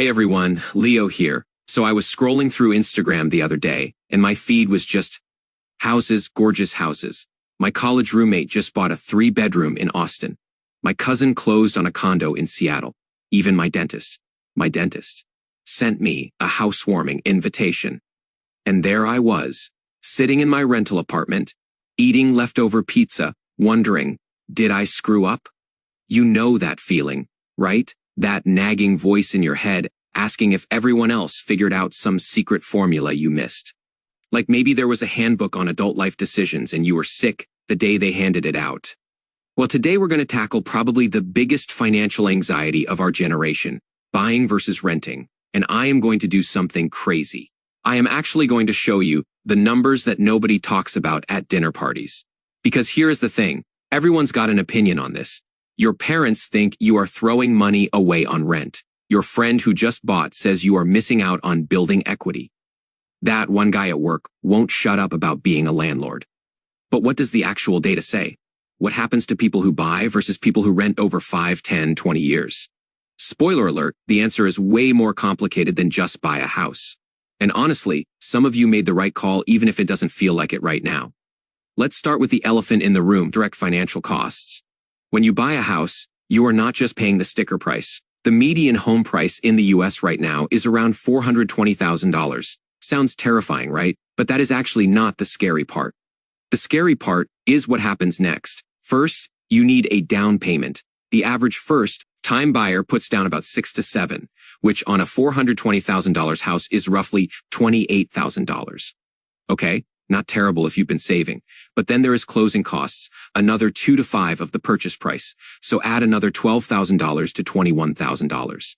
Hey everyone, Leo here. So I was scrolling through Instagram the other day, and my feed was just houses, gorgeous houses. My college roommate just bought a 3-bedroom in Austin. My cousin closed on a condo in Seattle. Even my dentist, sent me a housewarming invitation. And there I was, sitting in my rental apartment, eating leftover pizza, wondering, did I screw up? You know that feeling, right? That nagging voice in your head asking if everyone else figured out some secret formula you missed. Like maybe there was a handbook on adult life decisions and you were sick the day they handed it out. Well, today we're going to tackle probably the biggest financial anxiety of our generation, buying versus renting. And I am going to do something crazy. I am actually going to show you the numbers that nobody talks about at dinner parties. Because here is the thing, everyone's got an opinion on this. Your parents think you are throwing money away on rent. Your friend who just bought says you are missing out on building equity. That one guy at work won't shut up about being a landlord. But what does the actual data say? What happens to people who buy versus people who rent over 5, 10, 20 years? Spoiler alert, the answer is way more complicated than just buy a house. And honestly, some of you made the right call even if it doesn't feel like it right now. Let's start with the elephant in the room, direct financial costs. When you buy a house, you are not just paying the sticker price. The median home price in the US right now is around $420,000. Sounds terrifying, right? But that is actually not the scary part. The scary part is what happens next. First, you need a down payment. The average first-time buyer puts down about 6 to 7, which on a $420,000 house is roughly $28,000. Okay? Not terrible if you've been saving. But then there is closing costs, another 2 to 5 of the purchase price. So add another $12,000 to $21,000.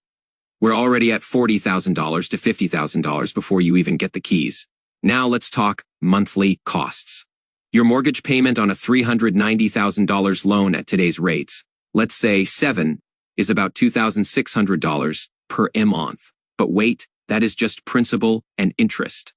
We're already at $40,000 to $50,000 before you even get the keys. Now let's talk monthly costs. Your mortgage payment on a $390,000 loan at today's rates, let's say 7, is about $2,600 per month. But wait, that is just principal and interest.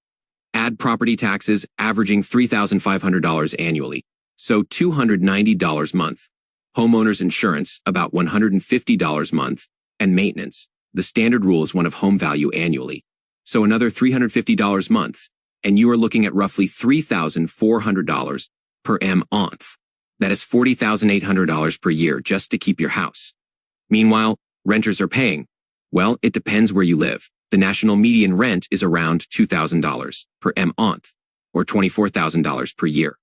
Add property taxes averaging $3,500 annually, so $290 a month. Homeowners insurance, about $150 a month. And maintenance, the standard rule is one of home value annually, so another $350 a month. And you are looking at roughly $3,400 per month. That is $40,800 per year just to keep your house. Meanwhile, renters are paying. Well, it depends where you live. The national median rent is around $2,000 per month, or $24,000 per year.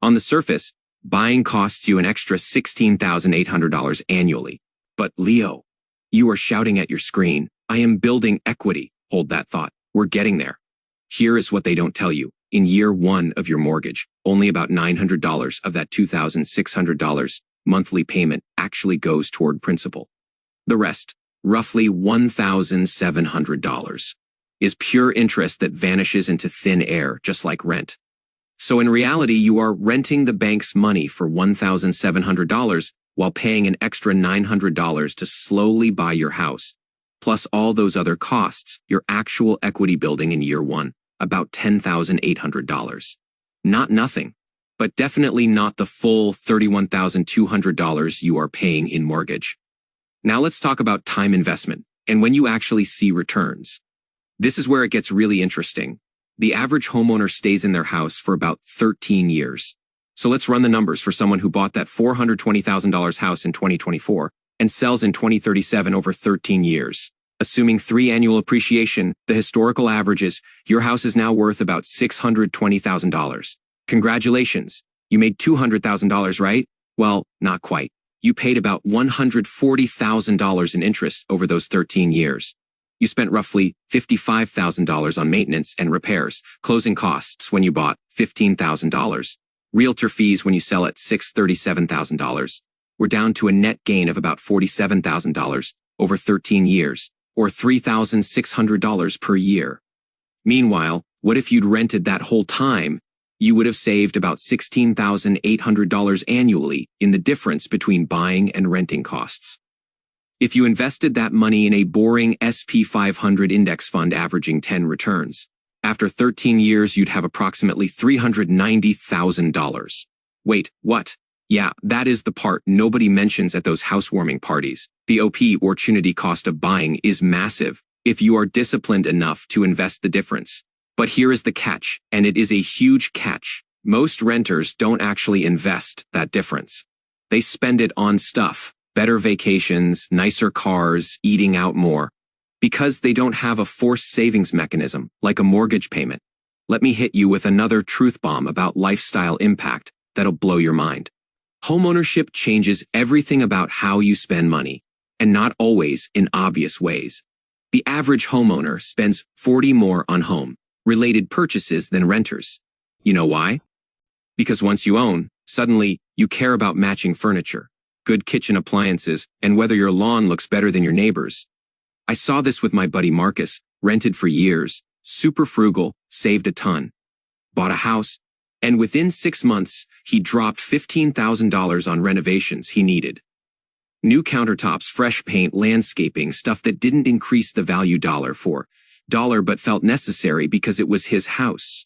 On the surface, buying costs you an extra $16,800 annually. But Leo, you are shouting at your screen, I am building equity. Hold that thought. We're getting there. Here is what they don't tell you. In year 1 of your mortgage, only about $900 of that $2,600 monthly payment actually goes toward principal. The rest, roughly $1,700, is pure interest that vanishes into thin air, just like rent. So in reality, you are renting the bank's money for $1,700 while paying an extra $900 to slowly buy your house, plus all those other costs, your actual equity building in year 1, about $10,800. Not nothing, but definitely not the full $31,200 you are paying in mortgage. Now let's talk about time investment and when you actually see returns. This is where it gets really interesting. The average homeowner stays in their house for about 13 years. So let's run the numbers for someone who bought that $420,000 house in 2024 and sells in 2037 over 13 years. Assuming 3 annual appreciation, the historical average is your house is now worth about $620,000. Congratulations, you made $200,000, right? Well, not quite. You paid about $140,000 in interest over those 13 years. You spent roughly $55,000 on maintenance and repairs, closing costs when you bought $15,000, realtor fees when you sell at $37,000. We're down to a net gain of about $47,000 over 13 years, or $3,600 per year. Meanwhile, what if you'd rented that whole time? You would have saved about $16,800 annually in the difference between buying and renting costs. If you invested that money in a boring SP 500 index fund averaging 10 returns, after 13 years you'd have approximately $390,000. Wait, what? Yeah, that is the part nobody mentions at those housewarming parties. The opportunity cost of buying is massive. if you are disciplined enough to invest the difference. But here is the catch, and it is a huge catch. Most renters don't actually invest that difference. They spend it on stuff, better vacations, nicer cars, eating out more, because they don't have a forced savings mechanism like a mortgage payment. Let me hit you with another truth bomb about lifestyle impact that'll blow your mind. Homeownership changes everything about how you spend money, and not always in obvious ways. The average homeowner spends 40 more on home-related purchases than renters. You know why? Because once you own, suddenly you care about matching furniture, good kitchen appliances, and whether your lawn looks better than your neighbor's. I saw this with my buddy Marcus, rented for years, super frugal, saved a ton, bought a house, and within 6 months, he dropped $15,000 on renovations he needed. New countertops, fresh paint, landscaping, stuff that didn't increase the value dollar for dollar but felt necessary because it was his house.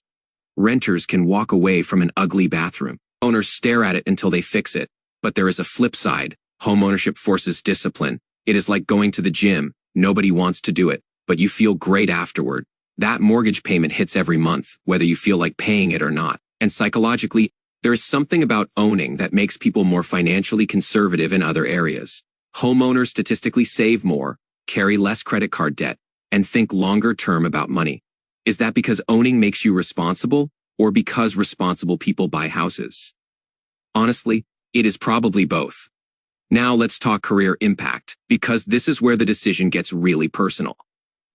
Renters can walk away from an ugly bathroom. Owners stare at it until they fix it. But there is a flip side. Homeownership forces discipline. It is like going to the gym. Nobody wants to do it, but you feel great afterward. That mortgage payment hits every month, whether you feel like paying it or not. And psychologically, there is something about owning that makes people more financially conservative in other areas. Homeowners statistically save more, carry less credit card debt, and think longer term about money. Is that because owning makes you responsible, or because responsible people buy houses? Honestly, it is probably both. Now let's talk career impact, because this is where the decision gets really personal.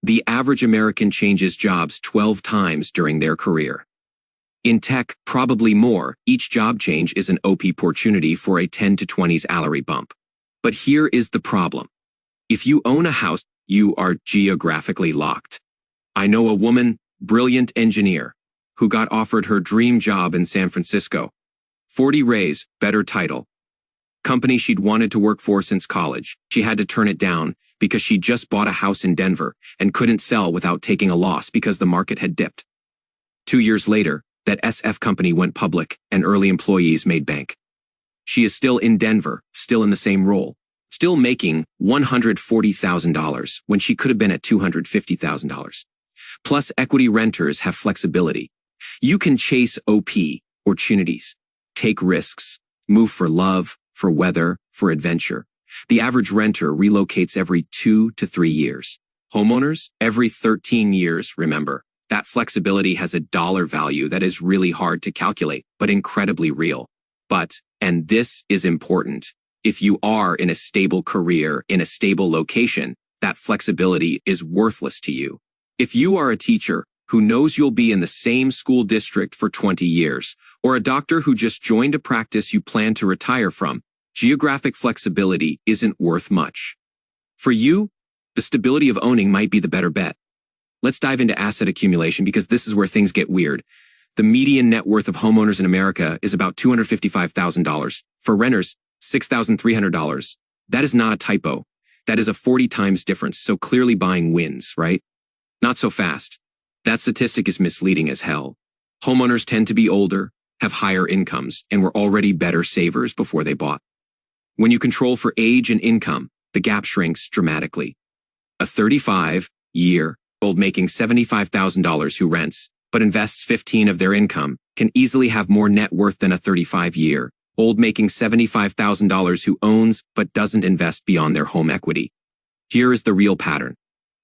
The average American changes jobs 12 times during their career. In tech, probably more. Each job change is an OP opportunity for a 10 to 20s salary bump. But here is the problem. If you own a house, you are geographically locked. I know a woman, brilliant engineer, who got offered her dream job in San Francisco. 40 raise, better title. Company she'd wanted to work for since college. She had to turn it down because she just bought a house in Denver and couldn't sell without taking a loss because the market had dipped. 2 years later, that SF company went public and early employees made bank. She is still in Denver, still in the same role, still making $140,000 when she could have been at $250,000. Plus, equity renters have flexibility. You can chase OP opportunities, take risks, move for love, for weather, for adventure. The average renter relocates every 2 to 3 years. Homeowners, every 13 years, remember. That flexibility has a dollar value that is really hard to calculate, but incredibly real. But, and this is important, if you are in a stable career, in a stable location, that flexibility is worthless to you. If you are a teacher who knows you'll be in the same school district for 20 years, or a doctor who just joined a practice you plan to retire from, geographic flexibility isn't worth much. For you, the stability of owning might be the better bet. Let's dive into asset accumulation because this is where things get weird. The median net worth of homeowners in America is about $255,000. For renters, $6,300. That is not a typo. That is a 40 times difference, so clearly buying wins, right? Not so fast. That statistic is misleading as hell. Homeowners tend to be older, have higher incomes, and were already better savers before they bought. When you control for age and income, the gap shrinks dramatically. A 35-year-old making $75,000 who rents, but invests 15 of their income, can easily have more net worth than a 35-year-old making $75,000 who owns but doesn't invest beyond their home equity. Here is the real pattern.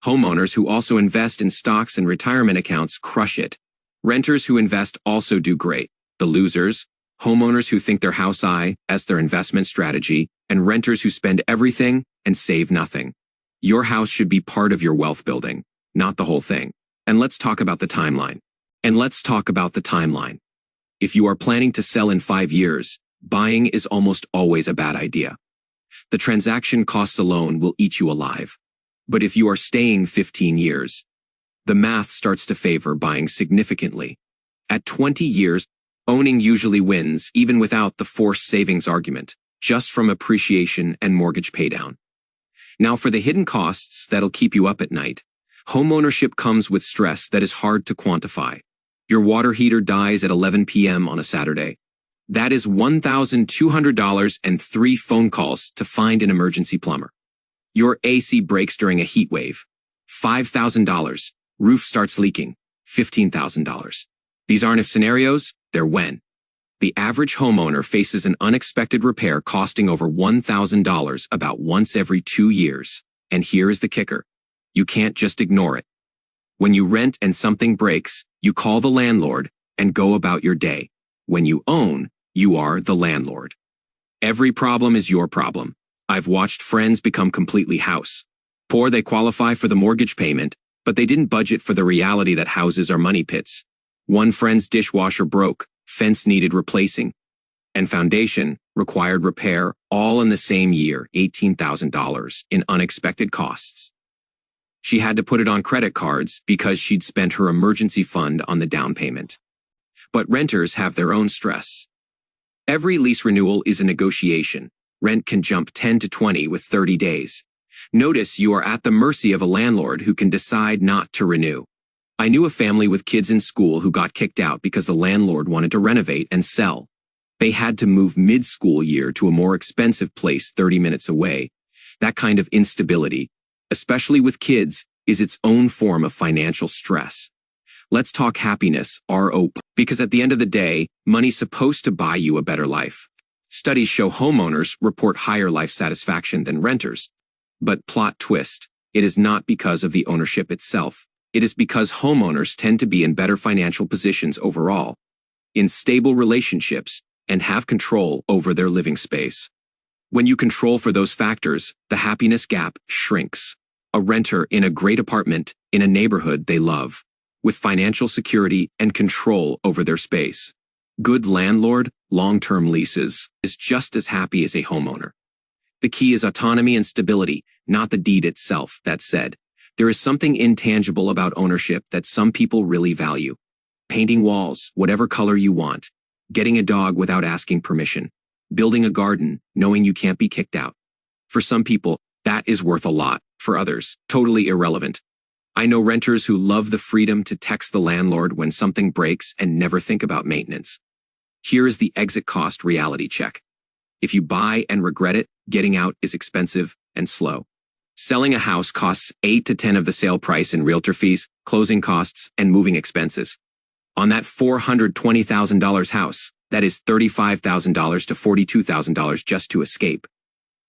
Homeowners who also invest in stocks and retirement accounts crush it. Renters who invest also do great. The losers, homeowners who think their house as their investment strategy, and renters who spend everything and save nothing. Your house should be part of your wealth building, not the whole thing. And let's talk about the timeline. If you are planning to sell in 5 years, buying is almost always a bad idea. The transaction costs alone will eat you alive. But if you are staying 15 years, the math starts to favor buying significantly. At 20 years, owning usually wins even without the forced savings argument, just from appreciation and mortgage paydown. Now for the hidden costs that'll keep you up at night. Homeownership comes with stress that is hard to quantify. Your water heater dies at 11 p.m. on a Saturday. That is $1,200 and 3 phone calls to find an emergency plumber. Your AC breaks during a heat wave. $5,000. Roof starts leaking. $15,000. These aren't if scenarios, they're when. The average homeowner faces an unexpected repair costing over $1,000 about once every 2 years. And here is the kicker. You can't just ignore it. When you rent and something breaks, you call the landlord and go about your day. When you own, you are the landlord. Every problem is your problem. I've watched friends become completely house poor. They qualify for the mortgage payment, but they didn't budget for the reality that houses are money pits. One friend's dishwasher broke, fence needed replacing, and foundation required repair, all in the same year, $18,000 in unexpected costs. She had to put it on credit cards because she'd spent her emergency fund on the down payment. But renters have their own stress. Every lease renewal is a negotiation. Rent can jump 10 to 20 with 30 days. Notice you are at the mercy of a landlord who can decide not to renew. I knew a family with kids in school who got kicked out because the landlord wanted to renovate and sell. They had to move mid-school year to a more expensive place 30 minutes away. That kind of instability, especially with kids, is its own form of financial stress. Let's talk happiness, ROP, because at the end of the day, money's supposed to buy you a better life. Studies show homeowners report higher life satisfaction than renters. But plot twist, it is not because of the ownership itself. It is because homeowners tend to be in better financial positions overall, in stable relationships, and have control over their living space. When you control for those factors, the happiness gap shrinks. A renter in a great apartment in a neighborhood they love, with financial security and control over their space. Good landlord, long-term leases, is just as happy as a homeowner. The key is autonomy and stability, not the deed itself. That said, there is something intangible about ownership that some people really value. Painting walls, whatever color you want. Getting a dog without asking permission. Building a garden, knowing you can't be kicked out. For some people, that is worth a lot. For others, totally irrelevant. I know renters who love the freedom to text the landlord when something breaks and never think about maintenance. Here is the exit cost reality check. If you buy and regret it, getting out is expensive and slow. Selling a house costs 8 to 10 of the sale price in realtor fees, closing costs, and moving expenses. On that $420,000 house, that is $35,000 to $42,000 just to escape.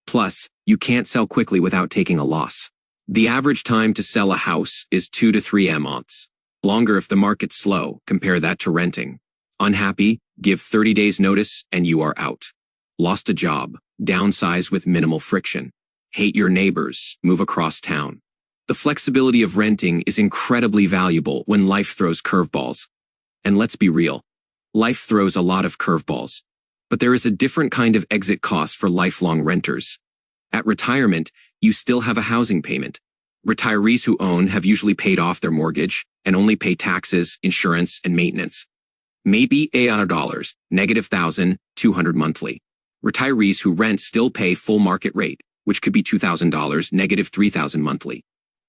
Plus, you can't sell quickly without taking a loss. The average time to sell a house is 2 to 3 months. Longer if the market's slow, compare that to renting. Unhappy, give 30 days notice and you are out. Lost a job, downsize with minimal friction. Hate your neighbors, move across town. The flexibility of renting is incredibly valuable when life throws curveballs. And let's be real, life throws a lot of curveballs. But there is a different kind of exit cost for lifelong renters. At retirement, you still have a housing payment. Retirees who own have usually paid off their mortgage and only pay taxes, insurance, and maintenance. Maybe $800, negative $1,200 monthly. Retirees who rent still pay full market rate, which could be $2,000, negative $3,000 monthly.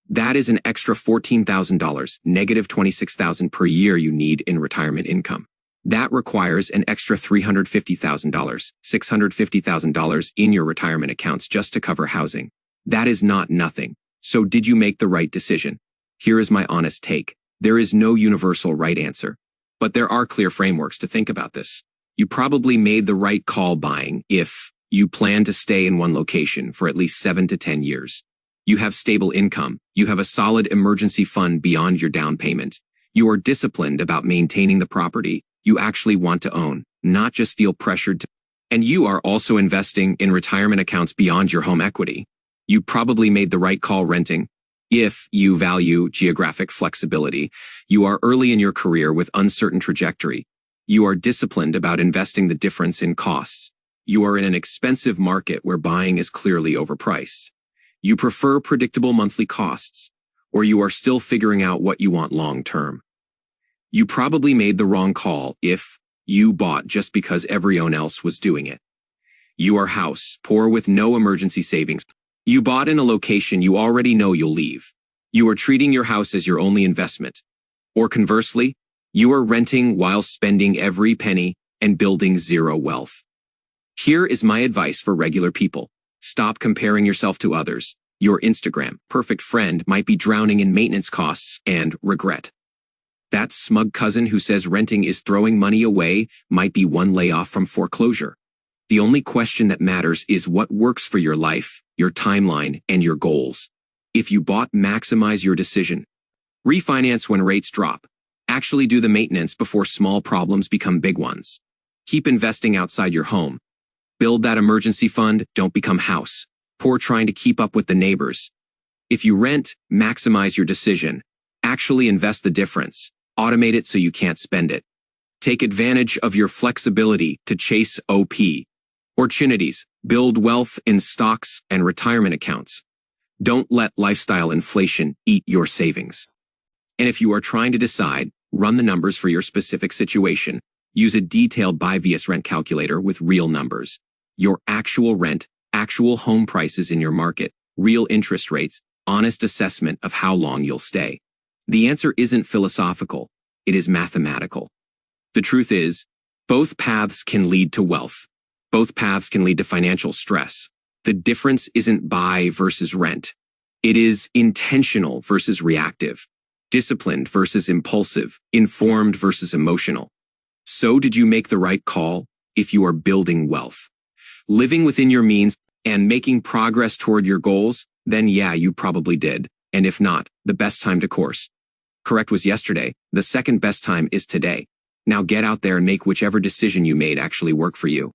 That is an extra $14,000, negative $26,000 per year you need in retirement income. That requires an extra $350,000, $650,000 in your retirement accounts just to cover housing. That is not nothing. So did you make the right decision? Here is my honest take. There is no universal right answer. But there are clear frameworks to think about this. You probably made the right call buying if you plan to stay in one location for at least 7 to 10 years. You have stable income. You have a solid emergency fund beyond your down payment. You are disciplined about maintaining the property you actually want to own, not just feel pressured to. And you are also investing in retirement accounts beyond your home equity. You probably made the right call renting. If you value geographic flexibility, you are early in your career with uncertain trajectory. You are disciplined about investing the difference in costs. You are in an expensive market where buying is clearly overpriced. You prefer predictable monthly costs, or you are still figuring out what you want long-term. You probably made the wrong call if you bought just because everyone else was doing it. You are house poor with no emergency savings. You bought in a location you already know you'll leave. You are treating your house as your only investment. Or conversely, you are renting while spending every penny and building zero wealth. Here is my advice for regular people. Stop comparing yourself to others. Your Instagram perfect friend might be drowning in maintenance costs and regret. That smug cousin who says renting is throwing money away might be one layoff from foreclosure. The only question that matters is what works for your life, your timeline, and your goals. If you bought, maximize your decision. Refinance when rates drop. Actually do the maintenance before small problems become big ones. Keep investing outside your home. Build that emergency fund, don't become house poor trying to keep up with the neighbors. If you rent, maximize your decision. Actually invest the difference. Automate it so you can't spend it. Take advantage of your flexibility to chase OP. Opportunities. Build wealth in stocks and retirement accounts. Don't let lifestyle inflation eat your savings. And if you are trying to decide, run the numbers for your specific situation. Use a detailed buy-vs rent calculator with real numbers. Your actual rent, actual home prices in your market, real interest rates, honest assessment of how long you'll stay. The answer isn't philosophical, it is mathematical. The truth is, both paths can lead to wealth. Both paths can lead to financial stress. The difference isn't buy versus rent. It is intentional versus reactive, disciplined versus impulsive, informed versus emotional. So did you make the right call if you are building wealth? Living within your means and making progress toward your goals? Then yeah, you probably did. And if not, the best time to course correct was yesterday. The second best time is today. Now get out there and make whichever decision you made actually work for you.